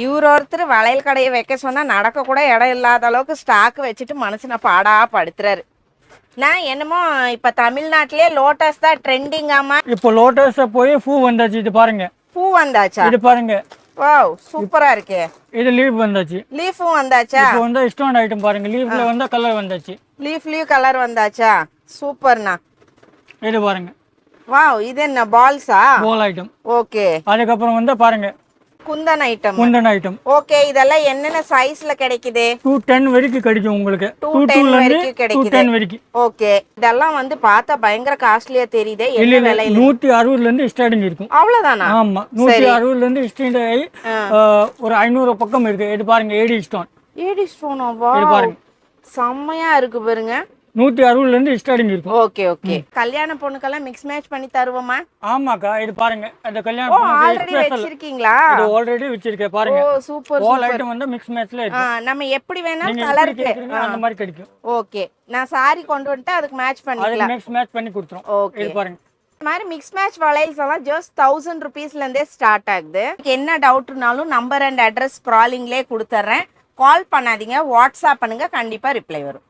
இவர் ஒருத்தர் வளையல் கடையை வைக்க சொன்னால் நடக்கக்கூட இடம் இல்லாத அளவுக்கு ஸ்டாக் வச்சுட்டு மனுஷனை பாடா படுத்துறாரு. நான் என்னமோ இப்போ தமிழ்நாட்டிலே லோட்டஸ் தான் ட்ரெண்டிங்காமா. இப்போ லோட்டஸை போய் பூ வந்தாச்சு. இது பாருங்க, பூ வந்தாச்சா? இது பாருங்க, வாவ் சூப்பரா இருக்கே. இது லீஃப் வந்தாச்சு. லீஃபும் வந்தாச்சா? இப்போ வந்து ஸ்டோன் ஐட்டம் பாருங்க, லீஃப்ல வந்து கலர் வந்தாச்சு. லீஃப்லயும் கலர் வந்தாச்சா? சூப்பர்ண்ணா. இது பாருங்க, வாவ் இது என்ன பால்ஸா? பால் ஐட்டம். ஓகே. அதுக்கப்புறம் வந்து பாருங்க Kundan item. Kundan item. Okay, இதெல்லாம் என்னென்ன சைஸ்ல கிடைக்குது? 210 வரைக்கும் கிடைக்கும் உங்களுக்கு. 210 வரைக்கும் கிடைக்குது. 210 வரைக்கும். ஓகே, இதெல்லாம் வந்து பார்த்தா பயங்கர காஸ்ட்லியா தெரியுதே. என்ன விலையில? 160ல இருந்து ஸ்டார்டிங் இருக்கும். அவ்வளவுதானா? ஆமா, 160ல இருந்து ஸ்டார்ட் ஆகி ஒரு 500 பக்கம் இருக்கு. இது பாருங்க, ஏடி ஸ்டோன். ஏடி ஸ்டோனா? வா, செம்மையா இருக்கு பாருங்க. 160ல இருந்து ஸ்டார்டிங் இருக்கும். Okay okay. கல்யாண பொண்ணுக்கெல்லாம் மிக்ஸ் மேட்ச் பண்ணி தருவோமா? ஆமாக்கா, இது பாருங்க, அந்த கல்யாண ஆல்ரெடி வச்சிருக்கீங்களா? இது ஆல்ரெடி வச்சிருக்கேன் பாருங்க. ஓ சூப்பர். ஆல் ஐட்டம் வந்து மிக்ஸ் மேட்ச்ல இருக்கு. நம்ம எப்படி வேணாலும் கலருக்கு அந்த மாதிரி கிடைக்கும். ஓகே, நான் சாரி கொண்டு வந்துட்டு அதுக்கு மேட்ச் பண்ணிக்கலாம். அதுக்கு மேட்ச் பண்ணி கொடுத்துறோம். ஓகே, இது பாருங்க. இந்த மாதிரி மிக்ஸ் மேட்ச் வளையல்ஸ் எல்லாம் ஜஸ்ட் 1000 rupeesல இருந்தே ஸ்டார்ட் ஆகுது. என்ன டவுட்னாலும் நம்பர் அண்ட் அட்ரஸ் ஸ்க்ராலிங்லேயே கொடுத்துட்றேன். கால் பண்ணாதீங்க, வாட்ஸ்அப் பண்ணுங்க, கண்டிப்பா ரிப்ளை வரும்.